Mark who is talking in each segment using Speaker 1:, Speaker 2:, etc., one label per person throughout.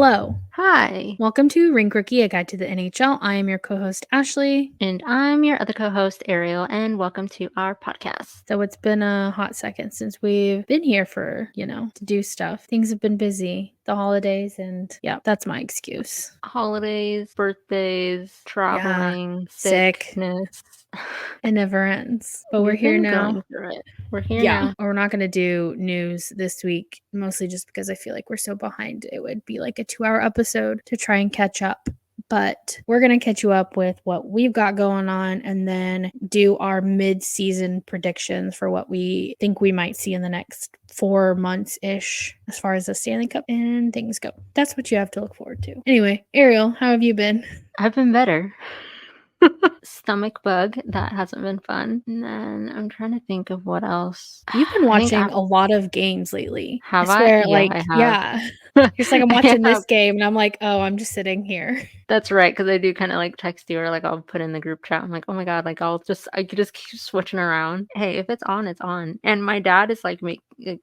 Speaker 1: Hello.
Speaker 2: Hi.
Speaker 1: Welcome to Rink Rookie, a guide to the NHL. I am your co-host, Ashley.
Speaker 2: And I'm your other co-host, Arielle, and welcome to our podcast.
Speaker 1: So it's been a hot second since we've been here for, to do stuff. Things have been busy, the holidays, and yeah, that's my excuse.
Speaker 2: Holidays, birthdays, traveling,
Speaker 1: sick.
Speaker 2: sickness.
Speaker 1: It never ends. But we're
Speaker 2: We've
Speaker 1: here
Speaker 2: been
Speaker 1: now.
Speaker 2: going through it. We're here now.
Speaker 1: We're not going to do news this week, mostly just because I feel like we're so behind. It would be like a 2-hour episode to try and catch up. But we're going to catch you up with what we've got going on and then do our mid-season predictions for what we think we might see in the next 4 months-ish as far as the Stanley Cup and things go. That's what you have to look forward to. Anyway, Arielle, how have you been?
Speaker 2: I've been better. Stomach bug, that hasn't been fun. And then I'm trying to think of what else.
Speaker 1: You've been watching a lot of games lately.
Speaker 2: Have
Speaker 1: I swear,
Speaker 2: I? I have.
Speaker 1: Yeah. You're just like, I'm watching this game, and I'm like, oh, I'm just sitting here.
Speaker 2: That's right, because I do kind of like text you, or like I'll put in the group chat. I'm like, oh my god, like I could just keep switching around. Hey, if it's on, it's on. And my dad is like,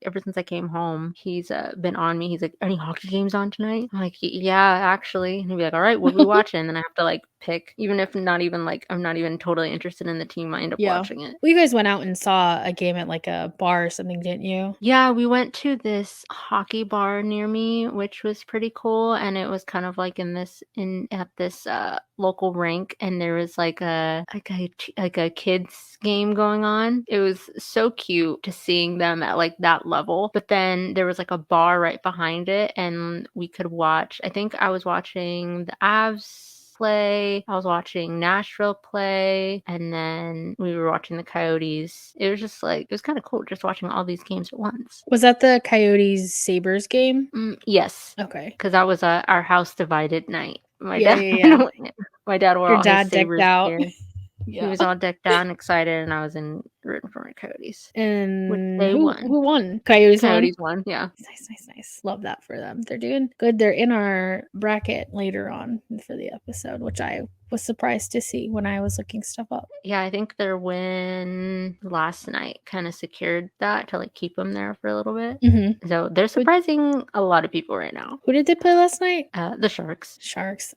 Speaker 2: ever since I came home, he's been on me. He's like, any hockey games on tonight? I'm like, yeah, actually. And he'd be like, all right, what are we watching? And then I have to like pick, even if I'm not even totally interested in the team, I end up watching it.
Speaker 1: Well, you guys went out and saw a game at like a bar or something, didn't you?
Speaker 2: Yeah, we went to this hockey bar near me, which was pretty cool, and it was kind of like at this local rink, and there was like a kids game going on. It was so cute to seeing them at like that level. But then there was like a bar right behind it, and we could watch. I think I was watching the Avs play, I was watching Nashville play, and then we were watching the Coyotes. It was just like, it was kind of cool just watching all these games at once.
Speaker 1: Was that the Coyotes Sabres game?
Speaker 2: Yes.
Speaker 1: Okay.
Speaker 2: Because that was our house divided night. My dad wore
Speaker 1: Your
Speaker 2: all
Speaker 1: dad
Speaker 2: his Sabres
Speaker 1: decked out.
Speaker 2: gear. Yeah. He was all decked out and excited, and I was rooting for my Coyotes.
Speaker 1: And
Speaker 2: which they won.
Speaker 1: Who won? Coyotes
Speaker 2: won, yeah.
Speaker 1: Nice. Love that for them. They're doing good. They're in our bracket later on for the episode, which I was surprised to see when I was looking stuff up.
Speaker 2: Yeah, I think their win last night kind of secured that to like keep them there for a little bit.
Speaker 1: Mm-hmm.
Speaker 2: So they're surprising a lot of people right now.
Speaker 1: Who did they play last night?
Speaker 2: The Sharks.
Speaker 1: Sharks.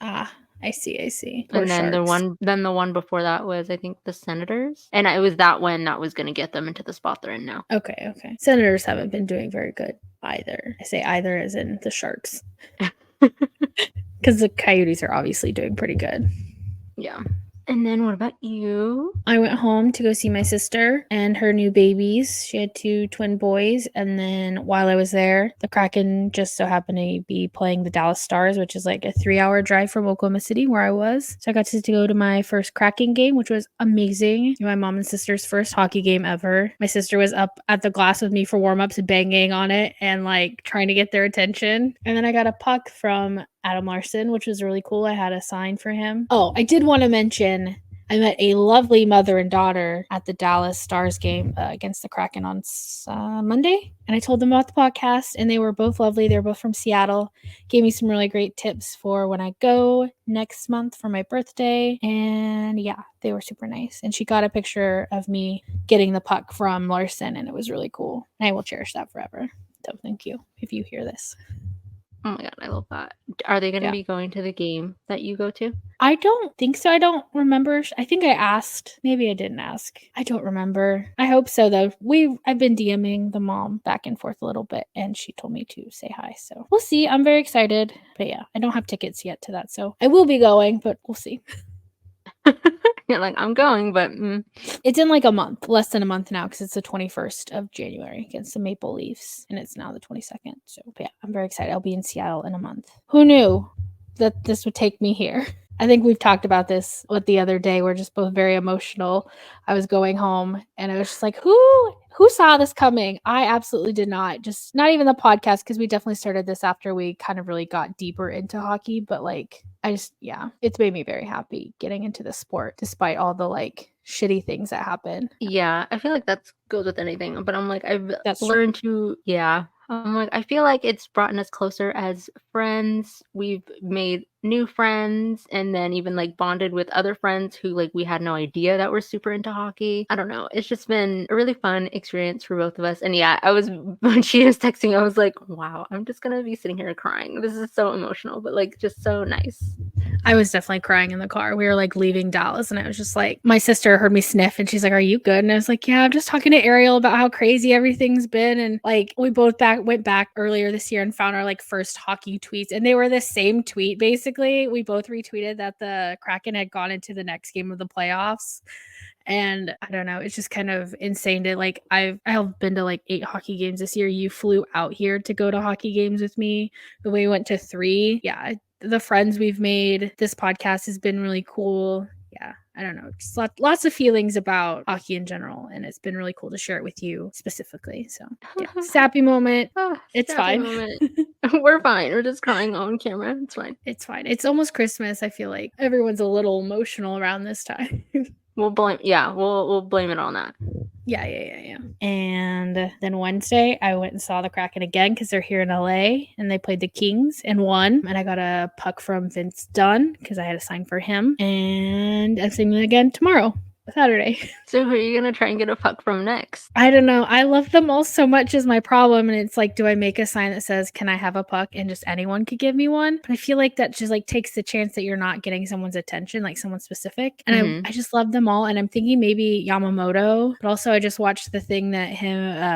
Speaker 1: I see.
Speaker 2: Poor and then Sharks. the one before that was, I think, the Senators. And it was that win that was going to get them into the spot they're in now.
Speaker 1: Okay. Senators haven't been doing very good either. I say either as in the Sharks. Because the Coyotes are obviously doing pretty good.
Speaker 2: Yeah. And then what about you?
Speaker 1: I went home to go see my sister and her new babies. She had 2 twin boys. And then while I was there, the Kraken just so happened to be playing the Dallas Stars, which is like a 3-hour drive from Oklahoma City where I was. So I got to go to my first Kraken game, which was amazing. My mom and sister's first hockey game ever. My sister was up at the glass with me for warm-ups, banging on it and like trying to get their attention. And then I got a puck from Adam Larson, which was really cool. I had a sign for him. Oh, I did want to mention I met a lovely mother and daughter at the Dallas Stars game against the Kraken on Monday. And I told them about the podcast, and they were both lovely. They were both from Seattle. Gave me some really great tips for when I go next month for my birthday. And yeah, they were super nice. And she got a picture of me getting the puck from Larson, and it was really cool. And I will cherish that forever. So thank you if you hear this.
Speaker 2: Oh my god, I love that. Are they going to be going to the game that you go to?
Speaker 1: I don't think so. I don't remember. I think I asked. Maybe I didn't ask. I don't remember. I hope so, though. I've been DMing the mom back and forth a little bit, and she told me to say hi. So we'll see. I'm very excited. But yeah, I don't have tickets yet to that. So I will be going, but we'll see.
Speaker 2: You're like, I'm going, but
Speaker 1: it's in like a month, less than a month now, because it's the 21st of January against the Maple Leafs, and it's now the 22nd. So yeah, I'm very excited. I'll be in Seattle in a month. Who knew that this would take me here? I think we've talked about this the other day. We're just both very emotional. I was going home, and I was just like, who saw this coming? I absolutely did not. Just not even the podcast, because we definitely started this after we kind of really got deeper into hockey, but like it's made me very happy getting into the sport despite all the like shitty things that happen.
Speaker 2: Yeah, I feel like that goes with anything, but I'm like, learned to, I'm like, I feel like it's brought us closer as friends. We've made new friends, and then even like bonded with other friends who like we had no idea that were super into hockey. I don't know. It's just been a really fun experience for both of us. And yeah, I was when she was texting, I was like, wow, I'm just gonna be sitting here crying. This is so emotional, but like just so nice.
Speaker 1: I was definitely crying in the car. We were like leaving Dallas, and I was just like, my sister heard me sniff, and she's like, "Are you good?" And I was like, "Yeah, I'm just talking to Arielle about how crazy everything's been." And like, we both went back earlier this year and found our like first hockey tweets, and they were the same tweet basically. We both retweeted that the Kraken had gone into the next game of the playoffs. And I don't know, it's just kind of insane to like I've been to like 8 hockey games this year. You flew out here to go to hockey games with me. We went to 3. Yeah, the friends we've made. This podcast has been really cool. Yeah, I don't know, just lots of feelings about hockey in general, and it's been really cool to share it with you specifically. So yeah, sappy moment. It's
Speaker 2: Sappy
Speaker 1: fine.
Speaker 2: moment. We're fine. We're just crying on camera. It's fine.
Speaker 1: It's fine. It's almost Christmas. I feel like everyone's a little emotional around this time.
Speaker 2: We'll blame it on that.
Speaker 1: Yeah. And then Wednesday, I went and saw the Kraken again because they're here in LA, and they played the Kings and won. And I got a puck from Vince Dunn because I had a sign for him. And I'm seeing them again tomorrow, Saturday.
Speaker 2: So who are you gonna try and get a puck from next?
Speaker 1: I don't know. I love them all so much is my problem. And it's like, do I make a sign that says, "Can I have a puck?" and just anyone could give me one? But I feel like that just like takes the chance that you're not getting someone's attention, like someone specific. And I just love them all. And I'm thinking maybe Yamamoto, but also I just watched the thing that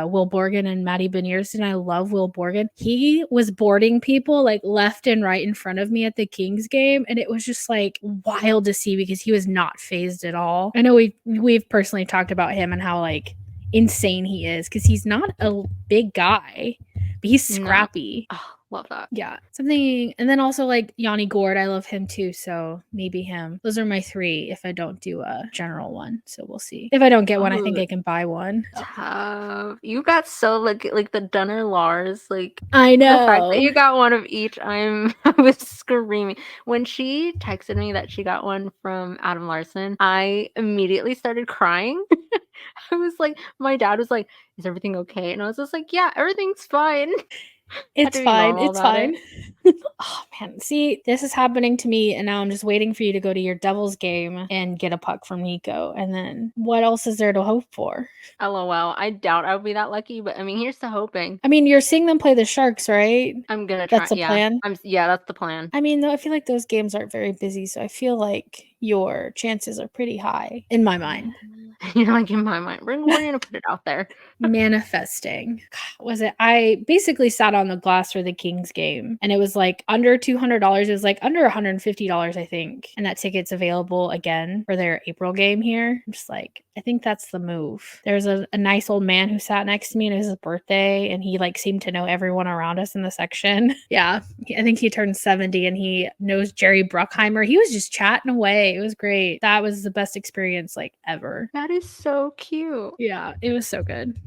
Speaker 1: Will Borgen and Maddie Beniers did. And I love Will Borgen. He was boarding people like left and right in front of me at the Kings game. And it was just like wild to see because he was not phased at all. I know we've personally talked about him and how like insane he is because he's not a big guy, but he's scrappy.
Speaker 2: No. Oh, love that.
Speaker 1: Yeah, something. And then also like Yanni Gord, I love him too, so maybe him. Those are my 3 if I don't do a general one, so we'll see. If I don't get one, I think I can buy one.
Speaker 2: Tough. You got so like the Dunner Lars, like
Speaker 1: I know.
Speaker 2: The fact that you got one of each, I was screaming when she texted me that she got one from Adam Larson. I immediately started crying. I was like, my dad was like, "Is everything okay?" And I was just like, "Yeah, everything's fine."
Speaker 1: It's fine. It's fine. Oh man, see, this is happening to me, and now I'm just waiting for you to go to your Devils game and get a puck from Nico. And then what else is there to hope for?
Speaker 2: LOL. I doubt I would be that lucky, but I mean, here's to hoping.
Speaker 1: I mean, you're seeing them play the Sharks, right?
Speaker 2: I'm gonna try.
Speaker 1: That's the plan.
Speaker 2: Yeah, that's the plan.
Speaker 1: I mean, though, I feel like those games aren't very busy, so I feel like your chances are pretty high in my mind.
Speaker 2: You're like, in my mind. We're gonna put it out there.
Speaker 1: Manifesting. Was it? I basically sat on the glass for the Kings game, and it was like under $200. It was like under $150, I think. And that ticket's available again for their April game here. I'm just like, I think that's the move. There's a nice old man who sat next to me, and it was his birthday, and he like seemed to know everyone around us in the section. Yeah, I think he turned 70, and he knows Jerry Bruckheimer. He was just chatting away. It was great. That was the best experience like ever.
Speaker 2: That is so cute.
Speaker 1: Yeah, it was so good.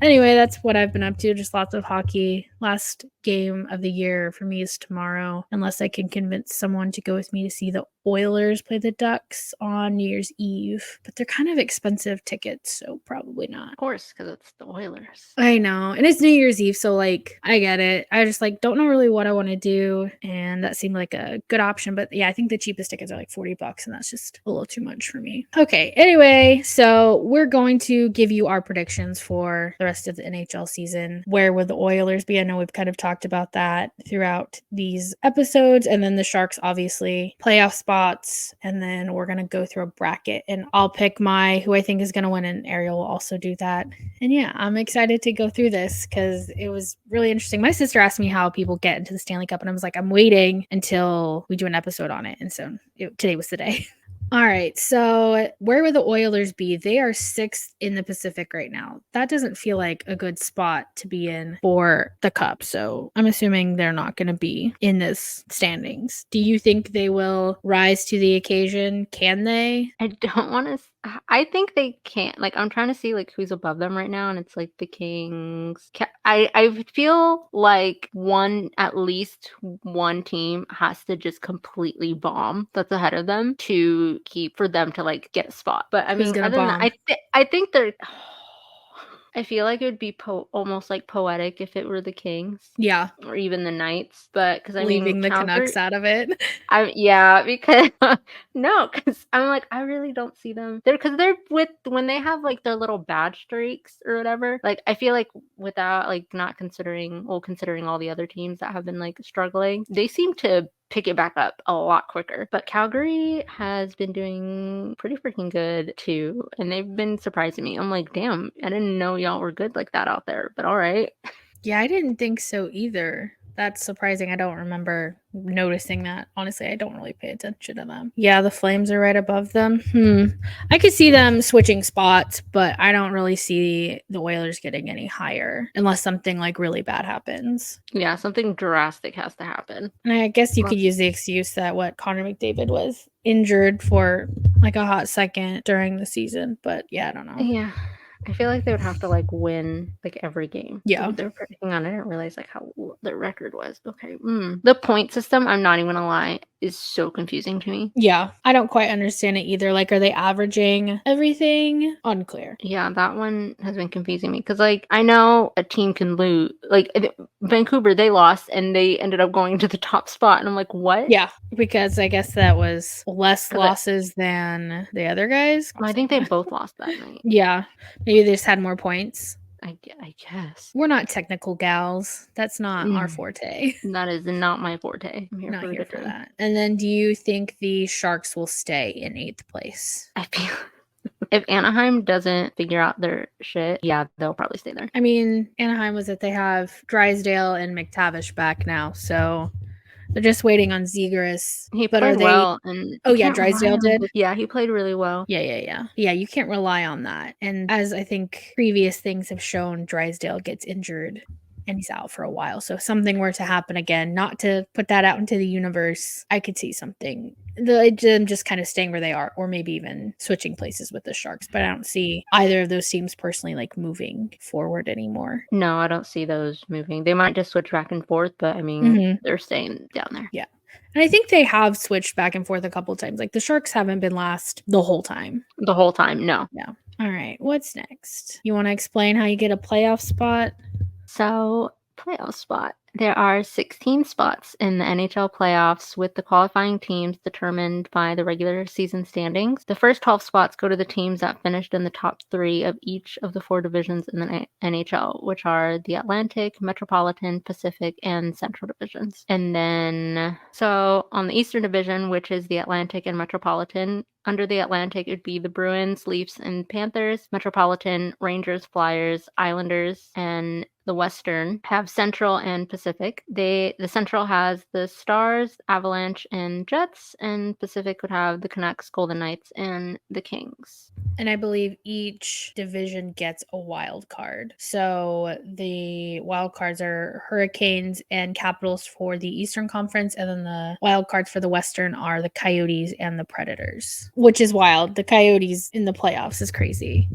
Speaker 1: Anyway, that's what I've been up to. Just lots of hockey. Last game of the year for me is tomorrow, unless I can convince someone to go with me to see the Oilers play the Ducks on New Year's Eve. But they're kind of expensive tickets, so probably not.
Speaker 2: Of course, because it's the Oilers.
Speaker 1: I know. And it's New Year's Eve, so like I get it. I just like don't know really what I want to do. And that seemed like a good option. But yeah, I think the cheapest tickets are like $40, and that's just a little too much for me. Okay. Anyway, so we're going to give you our predictions for the rest of the NHL season. Where would the Oilers be? I know we've kind of talked about that throughout these episodes. And then the Sharks, obviously, playoff spots. And then we're going to go through a bracket, and I'll pick who I think is going to win, and Arielle will also do that. And yeah, I'm excited to go through this because it was really interesting. My sister asked me how people get into the Stanley Cup, and I was like, I'm waiting until we do an episode on it. And so today was the day. All right, so where would the Oilers be? They are 6th in the Pacific right now. That doesn't feel like a good spot to be in for the Cup, so I'm assuming they're not going to be in this standings. Do you think they will rise to the occasion? Can they?
Speaker 2: I don't want to. I think they can't. Like, I'm trying to see like who's above them right now, and it's like the Kings. I feel like at least one team has to just completely bomb that's ahead of them for them to like get a spot. But I mean, other than that, I think they're. I feel like it would be almost like poetic if it were the Kings
Speaker 1: Yeah,
Speaker 2: or even the Knights, but because I mean
Speaker 1: leaving the
Speaker 2: Calgary.
Speaker 1: Canucks out of it.
Speaker 2: Yeah, because no, because I'm like I really don't see them there because they're with when they have like their little bad streaks or whatever. Like I feel like without like not considering all the other teams that have been like struggling, they seem to pick it back up a lot quicker. But Calgary has been doing pretty freaking good too, and they've been surprising me. I'm like, damn, I didn't know y'all were good like that out there. But all right.
Speaker 1: Yeah, I didn't think so either. That's surprising. I don't remember noticing that. Honestly, I don't really pay attention to them. Yeah, the Flames are right above them. I could see them switching spots, but I don't really see the Oilers getting any higher unless something like really bad happens.
Speaker 2: Yeah, something drastic has to happen.
Speaker 1: And I guess you could use the excuse that Connor McDavid was injured for like a hot second during the season, but yeah, I don't know.
Speaker 2: Yeah. I feel like they would have to like win like every game.
Speaker 1: Yeah.
Speaker 2: They're hang on, I didn't realize like how their record was. Okay. The point system, I'm not even gonna lie, is so confusing to me.
Speaker 1: Yeah. I don't quite understand it either. Like, are they averaging everything? Unclear.
Speaker 2: Yeah, that one has been confusing me because like I know a team can lose. Like Vancouver, they lost and they ended up going to the top spot, and I'm like, what?
Speaker 1: Yeah, because I guess that was less losses than the other guys.
Speaker 2: I think they both lost that night.
Speaker 1: Yeah, maybe they just had more points.
Speaker 2: I guess.
Speaker 1: We're not technical gals. That's not our forte.
Speaker 2: That is not my forte. I'm
Speaker 1: Not here for that. And then do you think the Sharks will stay in 8th place?
Speaker 2: I feel if Anaheim doesn't figure out their shit, yeah, they'll probably stay there.
Speaker 1: I mean, Anaheim was that they have Drysdale and McTavish back now, so they're just waiting on Zegras.
Speaker 2: He played well. And
Speaker 1: oh, yeah, Drysdale did?
Speaker 2: Yeah, he played really well.
Speaker 1: Yeah. Yeah, you can't rely on that. And as I think previous things have shown, Drysdale gets injured and he's out for a while. So if something were to happen again, not to put that out into the universe, I could see something. Them just kind of staying where they are, or maybe even switching places with the Sharks. But I don't see either of those teams personally like moving forward anymore.
Speaker 2: No, I don't see those moving. They might just switch back and forth, but I mean, they're staying down there.
Speaker 1: Yeah. And I think they have switched back and forth a couple times. Like the Sharks haven't been last the whole time.
Speaker 2: The whole time, no.
Speaker 1: Yeah. All right. What's next? You want to explain how you get a playoff spot?
Speaker 2: So, playoff spot. There are 16 spots in the NHL playoffs, with the qualifying teams determined by the regular season standings. The first 12 spots go to the teams that finished in the top 3 of each of the 4 divisions in the NHL, which are the Atlantic, Metropolitan, Pacific, and Central divisions. And then, so on the Eastern Division, which is the Atlantic and Metropolitan, under the Atlantic, it would be the Bruins, Leafs, and Panthers. Metropolitan, Rangers, Flyers, Islanders, and the Western have Central and Pacific. The Central has the Stars, Avalanche, and Jets, and Pacific would have the Canucks, Golden Knights, and the Kings.
Speaker 1: And I believe each division gets a wild card. So the wild cards are Hurricanes and Capitals for the Eastern Conference, and then the wild cards for the Western are the Coyotes and the Predators, which is wild. The Coyotes in the playoffs is crazy.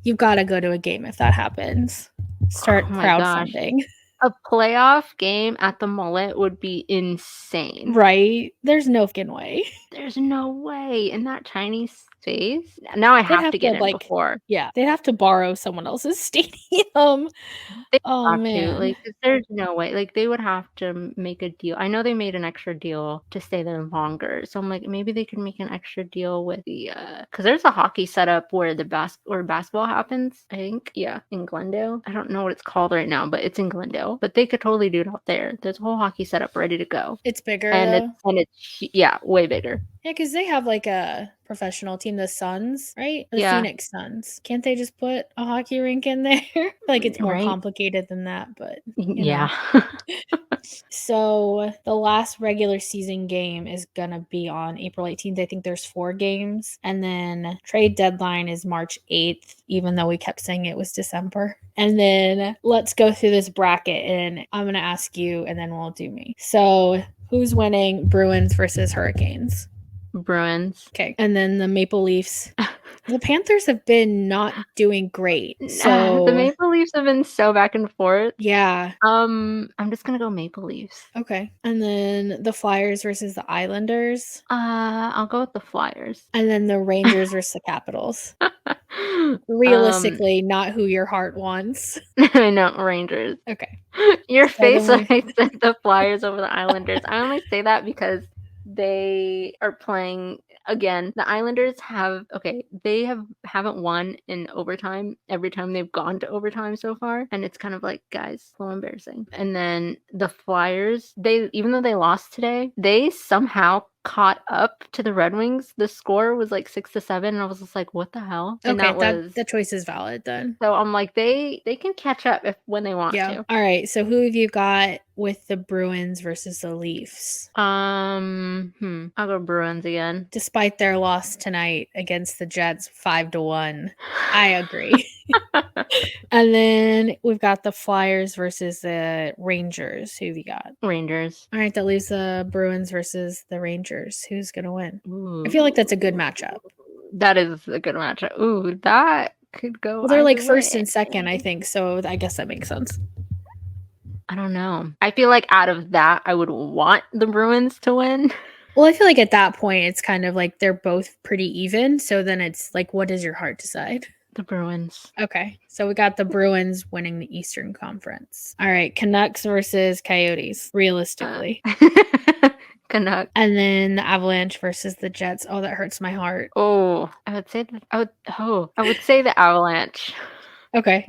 Speaker 1: You've got to go to a game if that happens. Start crowdfunding.
Speaker 2: A playoff game at the Mullet would be insane.
Speaker 1: Right? There's no fucking way.
Speaker 2: There's no way. In that tiny space. Now I have to get in before.
Speaker 1: Yeah, they'd have to borrow someone else's stadium.
Speaker 2: They have to. Like, there's no way. Like, they would have to make a deal. I know they made an extra deal to stay there longer. So I'm like, maybe they could make an extra deal with the because there's a hockey setup where basketball happens, I think. Yeah, in Glendale. I don't know what it's called right now, but it's in Glendale. But they could totally do it out there. There's a whole hockey setup ready to go.
Speaker 1: It's bigger.
Speaker 2: And it's way bigger.
Speaker 1: Yeah, because they have like a professional team, the Suns, right? The Phoenix Suns. Can't they just put a hockey rink in there? Like it's more complicated than that, but
Speaker 2: yeah.
Speaker 1: So the last regular season game is gonna be on April 18th. I think there's 4 games, and then trade deadline is March 8th, even though we kept saying it was December. And then let's go through this bracket, and I'm gonna ask you, and then we'll do me. So who's winning? Bruins versus Hurricanes?
Speaker 2: Bruins.
Speaker 1: Okay. And then the Maple Leafs. The Panthers have been not doing great. So
Speaker 2: the Maple Leafs have been so back and forth.
Speaker 1: Yeah.
Speaker 2: I'm just gonna go Maple Leafs.
Speaker 1: Okay. And then the Flyers versus the Islanders.
Speaker 2: I'll go with the Flyers.
Speaker 1: And then the Rangers versus the Capitals. Realistically, not who your heart wants.
Speaker 2: I know, Rangers.
Speaker 1: Okay.
Speaker 2: Your
Speaker 1: So
Speaker 2: face
Speaker 1: then
Speaker 2: when
Speaker 1: we
Speaker 2: I said the Flyers over the Islanders. I only say that because they are playing again. The Islanders haven't won in overtime every time they've gone to overtime so far, and it's kind of like, guys, so embarrassing. And then the Flyers, they even though they lost today, they somehow caught up to the Red Wings. The score was like 6-7, and I was just like, what the hell? And
Speaker 1: Okay,
Speaker 2: that was
Speaker 1: that choice is valid then.
Speaker 2: so I'm like, they can catch up when they want
Speaker 1: Yeah.
Speaker 2: to.
Speaker 1: All right. So who have you got with the Bruins versus the Leafs?
Speaker 2: I'll go Bruins again.
Speaker 1: Despite their loss tonight against the Jets 5-1. I agree. And then we've got the Flyers versus the Rangers. Who have you got?
Speaker 2: Rangers.
Speaker 1: All right, that leaves the Bruins versus the Rangers. Who's going to win? I feel like that's a good matchup.
Speaker 2: That is a good matchup. Ooh, that could go
Speaker 1: Well, they're like
Speaker 2: either
Speaker 1: first
Speaker 2: way.
Speaker 1: and second, I think. So I guess that makes sense.
Speaker 2: I don't know. I feel like out of that, I would want the Bruins to win.
Speaker 1: Well, I feel like at that point, it's kind of like they're both pretty even. So then it's like, what does your heart decide?
Speaker 2: The Bruins.
Speaker 1: Okay. So we got the Bruins winning the Eastern Conference. All right. Canucks versus Coyotes, realistically.
Speaker 2: Canucks.
Speaker 1: And then the Avalanche versus the Jets. Oh, that hurts my heart.
Speaker 2: Oh, I would say the Avalanche.
Speaker 1: Okay.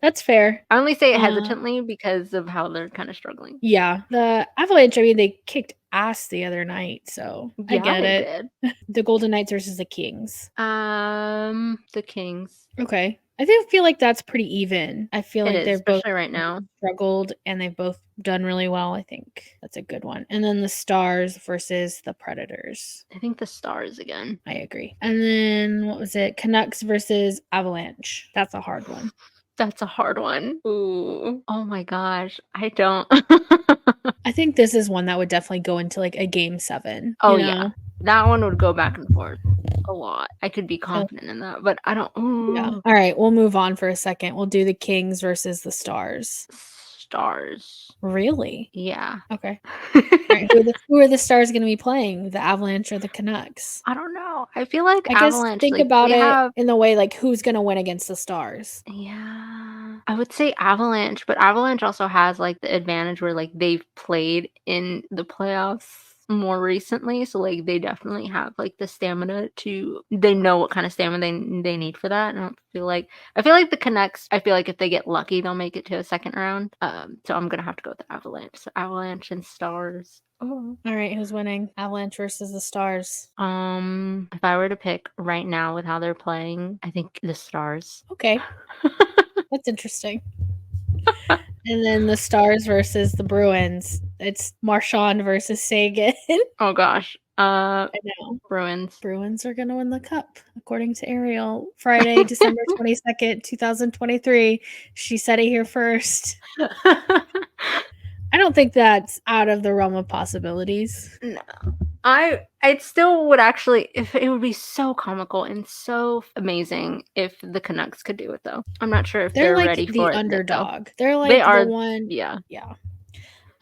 Speaker 1: That's fair.
Speaker 2: I only say it hesitantly because of how they're kind of struggling.
Speaker 1: Yeah. The Avalanche, I mean, they kicked ass the other night, so I
Speaker 2: Yeah,
Speaker 1: get
Speaker 2: they
Speaker 1: it.
Speaker 2: did.
Speaker 1: The Golden Knights versus the Kings.
Speaker 2: The Kings.
Speaker 1: Okay. I do feel like that's pretty even. I feel
Speaker 2: It
Speaker 1: like
Speaker 2: is,
Speaker 1: they're both
Speaker 2: especially right now.
Speaker 1: struggled and they've both done really well. I think that's a good one. And then the Stars versus the Predators.
Speaker 2: I think the Stars again.
Speaker 1: I agree. And then what was it? Canucks versus Avalanche. That's a hard one.
Speaker 2: That's a hard one. Ooh. Oh my gosh. I don't.
Speaker 1: I think this is one that would definitely go into like a game 7.
Speaker 2: Oh, yeah. That one would go back and forth a lot. I could be confident in that, but I don't.
Speaker 1: Yeah. All right. We'll move on for a second. We'll do the Kings versus the Stars.
Speaker 2: Stars.
Speaker 1: Really?
Speaker 2: Yeah.
Speaker 1: Okay. All right. Who are the Stars going to be playing? The Avalanche or the Canucks?
Speaker 2: I don't know. I feel like
Speaker 1: I guess
Speaker 2: Avalanche.
Speaker 1: think
Speaker 2: Like,
Speaker 1: about
Speaker 2: they
Speaker 1: it
Speaker 2: have.
Speaker 1: in the way like who's going to win against the Stars.
Speaker 2: Yeah. I would say Avalanche, but Avalanche also has like the advantage where like they've played in the playoffs more recently, so like they definitely have like the stamina to they know what kind of stamina they need for that. And I feel like the Canucks, I feel like if they get lucky they'll make it to a second round. So I'm gonna have to go with the Avalanche. So Avalanche and Stars.
Speaker 1: Oh. All right, who's winning? Avalanche versus the Stars.
Speaker 2: If I were to pick right now with how they're playing, I think the Stars.
Speaker 1: Okay. That's interesting. And then the Stars versus the Bruins. It's Marchand versus Sagan.
Speaker 2: Oh gosh.
Speaker 1: I know.
Speaker 2: Bruins.
Speaker 1: Bruins are going to win the cup, according to Arielle. Friday, December 22nd, 2023. She said it here first. I don't think that's out of the realm of possibilities.
Speaker 2: No. I still would actually, if it would be so comical and so amazing if the Canucks could do it though. I'm not sure if they're
Speaker 1: like
Speaker 2: ready
Speaker 1: the
Speaker 2: for it.
Speaker 1: Underdog. They're like
Speaker 2: they are
Speaker 1: the one.
Speaker 2: Yeah.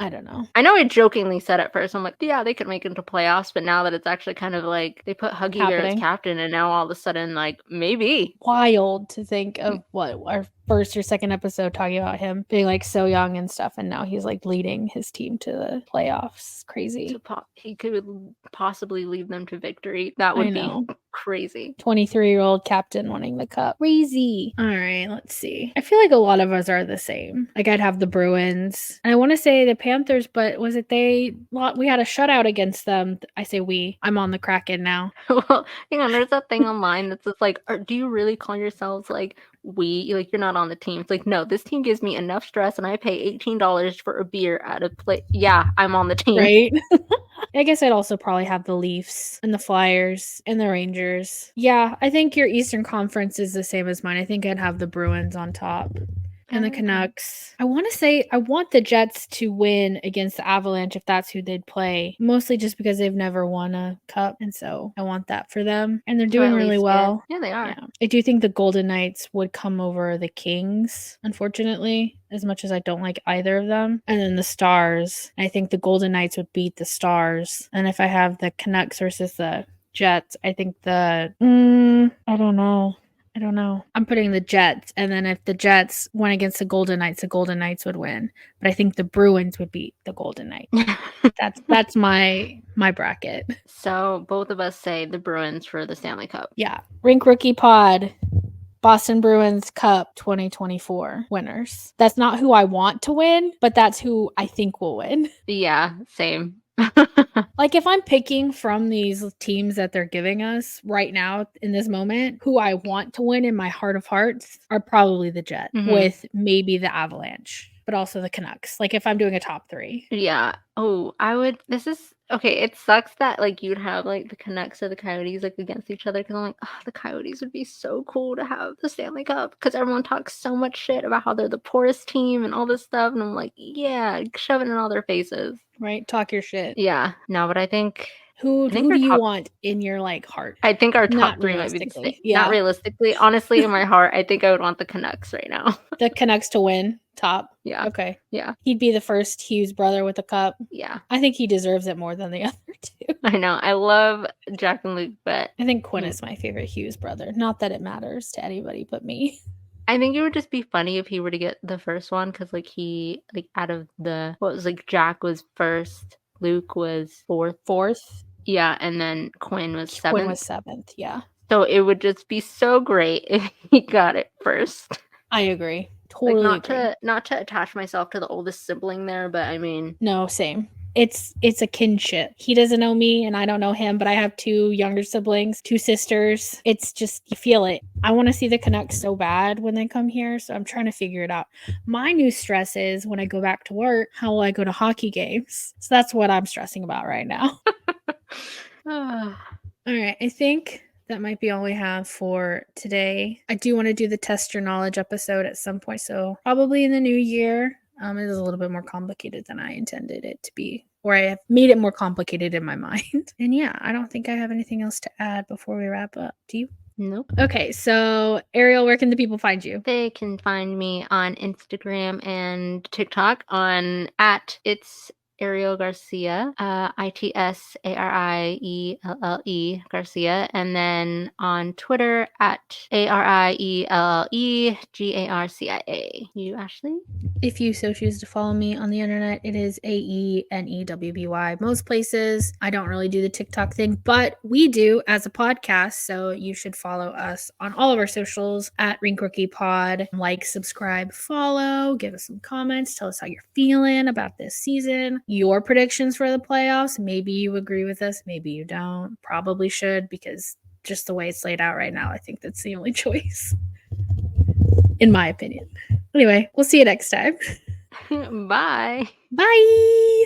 Speaker 1: I don't know.
Speaker 2: I know I jokingly said at first, I'm like, yeah, they could make it into playoffs, but now that it's actually kind of like they put Huggy Bear as captain, and now all of a sudden, like, maybe.
Speaker 1: Wild to think of what our first or second episode talking about him being like so young and stuff, and now he's like leading his team to the playoffs. Crazy.
Speaker 2: He could possibly lead them to victory. That would be crazy.
Speaker 1: 23-year-old captain winning the cup. Crazy. All right, let's see. I feel like a lot of us are the same. Like I'd have the Bruins, and I want to say the Panthers, but was it they? We had a shutout against them. I say we. I'm on the Kraken now.
Speaker 2: Well, hang on. There's that thing online that's just like, do you really call yourselves like we? Like you're not on the team. It's like, no, this team gives me enough stress, and I pay $18 for a beer at a place. Yeah, I'm on the team.
Speaker 1: Right. I guess I'd also probably have the Leafs and the Flyers and the Rangers. Yeah, I think your Eastern Conference is the same as mine. I think I'd have the Bruins on top. And the Canucks. I want to say I want the Jets to win against the Avalanche if that's who they'd play. Mostly just because they've never won a cup. And so I want that for them. And they're doing really well.
Speaker 2: Yeah, they are.
Speaker 1: Yeah. I do think the Golden Knights would come over the Kings, unfortunately, as much as I don't like either of them. And then the Stars. I think the Golden Knights would beat the Stars. And if I have the Canucks versus the Jets, I think I don't know. I don't know. I'm putting the Jets, and then if the Jets went against the Golden Knights would win. But I think the Bruins would beat the Golden Knights. That's my bracket.
Speaker 2: So both of us say the Bruins for the Stanley Cup.
Speaker 1: Yeah. Rink Rookie Pod. Boston Bruins Cup 2024 winners. That's not who I want to win, but that's who I think will win.
Speaker 2: Yeah, same.
Speaker 1: Like if I'm picking from these teams that they're giving us right now in this moment, who I want to win in my heart of hearts are probably the Jets with maybe the Avalanche, but also the Canucks. Like if I'm doing a top 3.
Speaker 2: Yeah. Oh, this is okay. It sucks that like you'd have like the Canucks or the Coyotes like against each other because I'm like, oh, the Coyotes would be so cool to have the Stanley Cup because everyone talks so much shit about how they're the poorest team and all this stuff, and I'm like, yeah, shove it in all their faces.
Speaker 1: Right? Talk your shit.
Speaker 2: Yeah. No, but I think
Speaker 1: who do you want in your like heart?
Speaker 2: I think our top 3 might be the same.
Speaker 1: Yeah.
Speaker 2: Not realistically. Honestly, in my heart, I think I would want the Canucks right now.
Speaker 1: The Canucks to win top.
Speaker 2: Yeah.
Speaker 1: Okay.
Speaker 2: Yeah.
Speaker 1: He'd be the first Hughes brother with a cup.
Speaker 2: Yeah.
Speaker 1: I think he deserves it more than the other 2.
Speaker 2: I know. I love Jack and Luke, but
Speaker 1: I think Quinn is my favorite Hughes brother. Not that it matters to anybody but me.
Speaker 2: I think it would just be funny if he were to get the first one because like he like out of the what was like Jack was first, Luke was fourth. Yeah, and then Quinn was 7th.
Speaker 1: Quinn was 7th, yeah.
Speaker 2: So it would just be so great if he got it first.
Speaker 1: I agree. Totally
Speaker 2: like not to attach myself to the oldest sibling there, but I mean
Speaker 1: no, same. It's a kinship. He doesn't know me and I don't know him, but I have 2 younger siblings, 2 sisters. It's just, you feel it. I want to see the Canucks so bad when they come here, so I'm trying to figure it out. My new stress is when I go back to work, how will I go to hockey games? So that's what I'm stressing about right now. All right, I think that might be all we have for today. I do want to do the Test Your Knowledge episode at some point, so probably in the new year. It is a little bit more complicated than I intended it to be, or I have made it more complicated in my mind. And yeah, I don't think I have anything else to add before we wrap up. Do you?
Speaker 2: Nope.
Speaker 1: Okay, so Arielle, where can the people find you?
Speaker 2: They can find me on Instagram and TikTok on @it's Arielle Garcia, ITSARIELLE Garcia, and then on Twitter @ARIELLEGARCIA. You, Ashley?
Speaker 1: If you so choose to follow me on the internet, it is AENEWBY. Most places, I don't really do the TikTok thing, but we do as a podcast. So you should follow us on all of our socials @Rink Rookie Pod. Like, subscribe, follow, give us some comments, tell us how you're feeling about this season, your predictions for the playoffs. Maybe you agree with us, maybe you don't. Probably should, because just the way it's laid out right now, I think that's the only choice, in my opinion. Anyway, we'll see you next time.
Speaker 2: Bye.
Speaker 1: Bye.